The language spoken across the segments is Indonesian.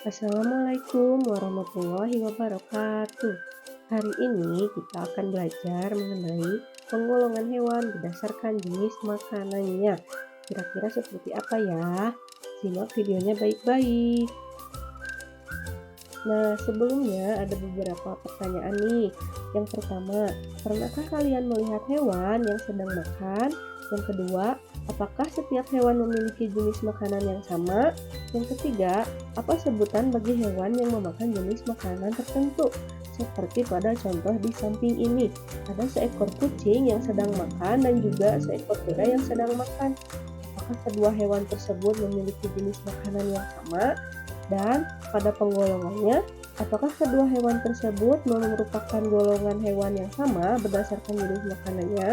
Assalamualaikum warahmatullahi wabarakatuh. Hari ini kita akan belajar mengenai penggolongan hewan berdasarkan jenis makanannya. Kira-kira seperti apa ya? Simak videonya baik-baik. Nah, sebelumnya ada beberapa pertanyaan nih. Yang pertama, pernahkah kalian melihat hewan yang sedang makan? Yang kedua, apakah setiap hewan memiliki jenis makanan yang sama? Yang ketiga, apa sebutan bagi hewan yang memakan jenis makanan tertentu? Seperti pada contoh di samping ini, ada seekor kucing yang sedang makan dan juga seekor kuda yang sedang makan. Apakah kedua hewan tersebut memiliki jenis makanan yang sama? Dan pada penggolongannya, apakah kedua hewan tersebut merupakan golongan hewan yang sama berdasarkan jenis makanannya?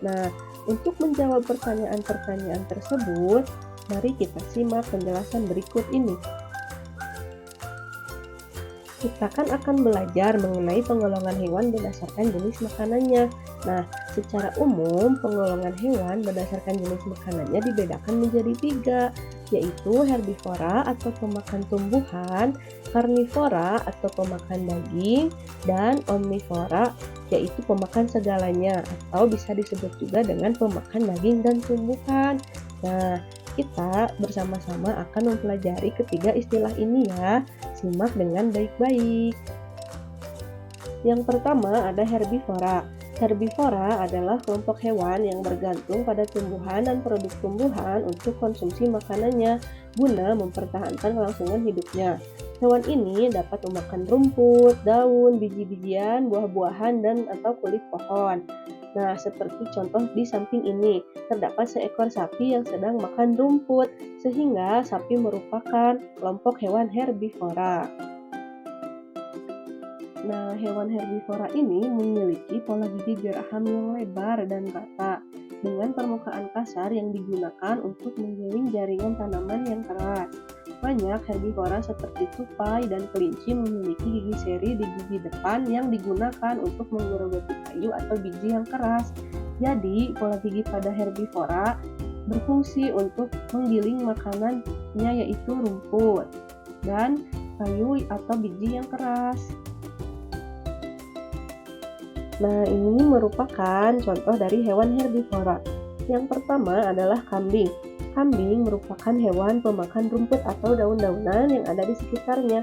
Nah, untuk menjawab pertanyaan-pertanyaan tersebut, mari kita simak penjelasan berikut ini. Kita akan belajar mengenai penggolongan hewan berdasarkan jenis makanannya. Nah, secara umum penggolongan hewan berdasarkan jenis makanannya dibedakan menjadi 3, yaitu herbivora atau pemakan tumbuhan, karnivora atau pemakan daging, dan omnivora yaitu pemakan segalanya atau bisa disebut juga dengan pemakan daging dan tumbuhan. Nah, kita bersama-sama akan mempelajari ketiga istilah ini ya. Simak dengan baik-baik. Yang pertama ada herbivora. Herbivora adalah kelompok hewan yang bergantung pada tumbuhan dan produk tumbuhan untuk konsumsi makanannya guna mempertahankan kelangsungan hidupnya. Hewan ini dapat memakan rumput, daun, biji-bijian, buah-buahan, dan atau kulit pohon. Nah, seperti contoh di samping ini, terdapat seekor sapi yang sedang makan rumput, sehingga sapi merupakan kelompok hewan herbivora. Nah, hewan herbivora ini memiliki pola gigi geraham yang lebar dan rata, dengan permukaan kasar yang digunakan untuk menggiling jaringan tanaman yang keras. Banyak herbivora seperti tupai dan kelinci memiliki gigi seri di gigi depan yang digunakan untuk menggerogoti kayu atau biji yang keras. Jadi, pola gigi pada herbivora berfungsi untuk menggiling makanannya yaitu rumput dan kayu atau biji yang keras. Nah, ini merupakan contoh dari hewan herbivora. Yang pertama adalah kambing. Kambing merupakan hewan pemakan rumput atau daun-daunan yang ada di sekitarnya.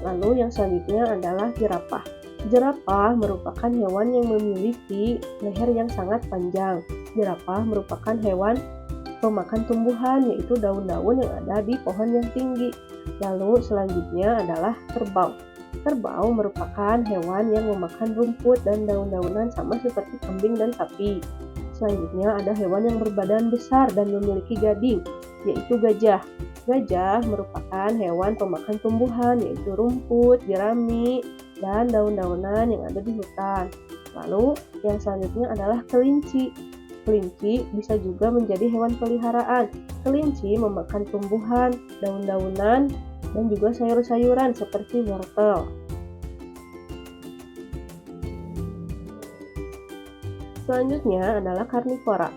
Lalu yang selanjutnya adalah jerapah. Jerapah merupakan hewan yang memiliki leher yang sangat panjang. Jerapah merupakan hewan pemakan tumbuhan yaitu daun-daun yang ada di pohon yang tinggi. Lalu selanjutnya adalah kerbau. Kerbau merupakan hewan yang memakan rumput dan daun-daunan sama seperti kambing dan sapi. Selanjutnya ada hewan yang berbadan besar dan memiliki gading, yaitu gajah. Gajah merupakan hewan pemakan tumbuhan, yaitu rumput, jerami, dan daun-daunan yang ada di hutan. Lalu yang selanjutnya adalah kelinci. Kelinci bisa juga menjadi hewan peliharaan. Kelinci memakan tumbuhan, daun-daunan, dan juga sayur-sayuran seperti wortel. Selanjutnya adalah karnivora.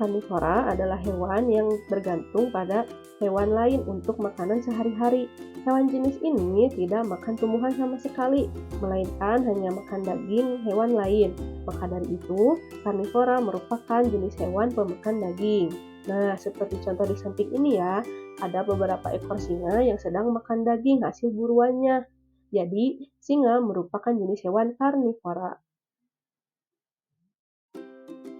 Karnivora adalah hewan yang bergantung pada hewan lain untuk makanan sehari-hari. Hewan jenis ini tidak makan tumbuhan sama sekali, melainkan hanya makan daging hewan lain. Maka dari itu, karnivora merupakan jenis hewan pemakan daging. Nah, seperti contoh di samping ini ya, ada beberapa ekor singa yang sedang makan daging hasil buruannya. Jadi, singa merupakan jenis hewan karnivora.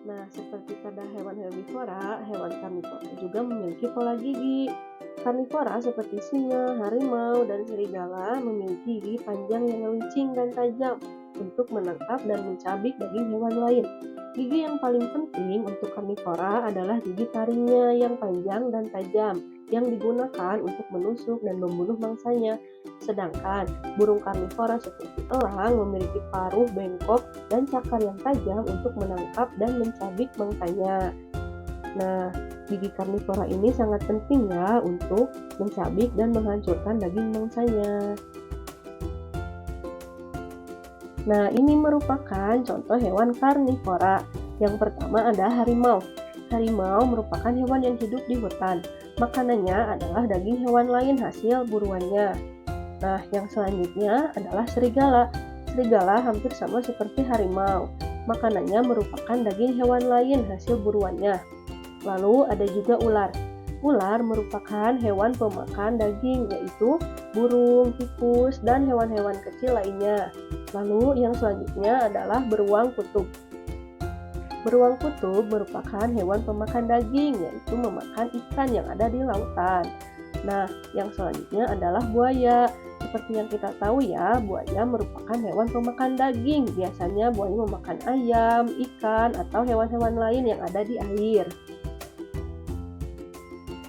Nah, seperti pada hewan herbivora, hewan karnivora juga memiliki pola gigi. Karnivora seperti singa, harimau, dan serigala memiliki gigi panjang yang licin dan tajam untuk menangkap dan mencabik daging hewan lain. Gigi yang paling penting untuk karnivora adalah gigi taringnya yang panjang dan tajam, yang digunakan untuk menusuk dan membunuh mangsanya. Sedangkan burung karnivora seperti elang memiliki paruh bengkok dan cakar yang tajam untuk menangkap dan mencabik mangsanya. Nah, gigi karnivora ini sangat penting ya untuk mencabik dan menghancurkan daging mangsanya. Nah, ini merupakan contoh hewan karnivora. Yang pertama ada harimau. Harimau merupakan hewan yang hidup di hutan. Makanannya adalah daging hewan lain hasil buruannya. Nah, yang selanjutnya adalah serigala. Serigala hampir sama seperti harimau. Makanannya merupakan daging hewan lain hasil buruannya. Lalu ada juga ular. Ular merupakan hewan pemakan daging, yaitu burung, tikus, dan hewan-hewan kecil lainnya. Lalu yang selanjutnya adalah beruang kutub. Beruang kutub merupakan hewan pemakan daging, yaitu memakan ikan yang ada di lautan. Nah, yang selanjutnya adalah buaya. Seperti yang kita tahu ya, buaya merupakan hewan pemakan daging. Biasanya buaya memakan ayam, ikan, atau hewan-hewan lain yang ada di air.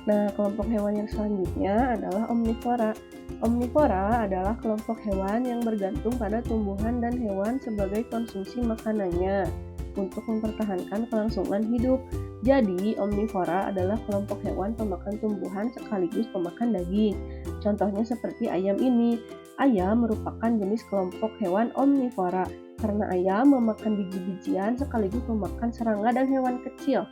Nah, kelompok hewan yang selanjutnya adalah omnivora. Omnivora adalah kelompok hewan yang bergantung pada tumbuhan dan hewan sebagai konsumsi makanannya untuk mempertahankan kelangsungan hidup. Jadi, omnivora adalah kelompok hewan pemakan tumbuhan sekaligus pemakan daging. Contohnya seperti ayam ini. Ayam merupakan jenis kelompok hewan omnivora karena ayam memakan biji-bijian sekaligus memakan serangga dan hewan kecil.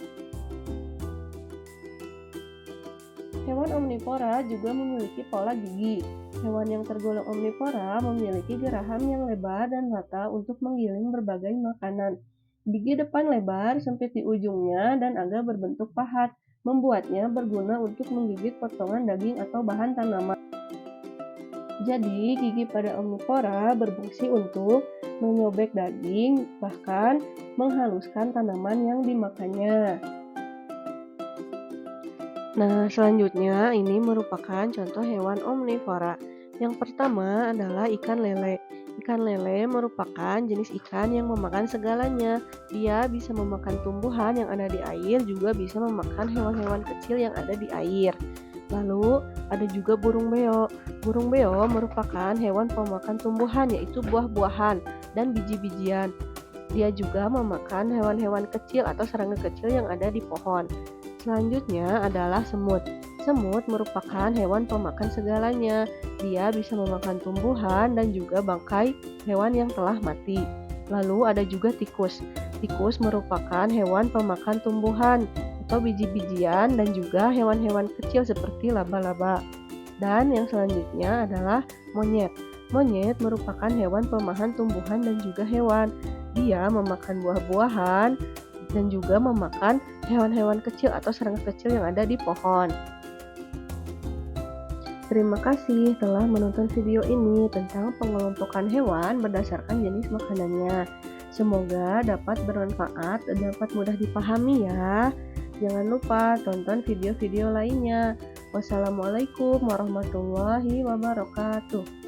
Hewan omnivora juga memiliki pola gigi. Hewan yang tergolong omnivora memiliki geraham yang lebar dan rata untuk menggiling berbagai makanan. Gigi depan lebar, sempit di ujungnya, dan agak berbentuk pahat, membuatnya berguna untuk menggigit potongan daging atau bahan tanaman. Jadi, gigi pada omnivora berfungsi untuk menyobek daging, bahkan menghaluskan tanaman yang dimakannya. Nah, selanjutnya ini merupakan contoh hewan omnivora. Yang pertama adalah ikan lele. Ikan lele merupakan jenis ikan yang memakan segalanya. Dia bisa memakan tumbuhan yang ada di air, juga bisa memakan hewan-hewan kecil yang ada di air. Lalu ada juga burung beo. Burung beo merupakan hewan pemakan tumbuhan, yaitu buah-buahan dan biji-bijian. Dia juga memakan hewan-hewan kecil atau serangga kecil yang ada di pohon. Selanjutnya adalah semut. Semut merupakan hewan pemakan segalanya. Dia bisa memakan tumbuhan dan juga bangkai hewan yang telah mati. Lalu ada juga tikus. Tikus merupakan hewan pemakan tumbuhan atau biji-bijian dan juga hewan-hewan kecil seperti laba-laba. Dan yang selanjutnya adalah monyet. Monyet merupakan hewan pemakan tumbuhan dan juga hewan. Dia memakan buah-buahan dan juga memakan hewan-hewan kecil atau serangga kecil yang ada di pohon. Terima kasih telah menonton video ini tentang pengelompokan hewan berdasarkan jenis makanannya. Semoga dapat bermanfaat dan dapat mudah dipahami ya. Jangan lupa tonton video-video lainnya. Wassalamualaikum warahmatullahi wabarakatuh.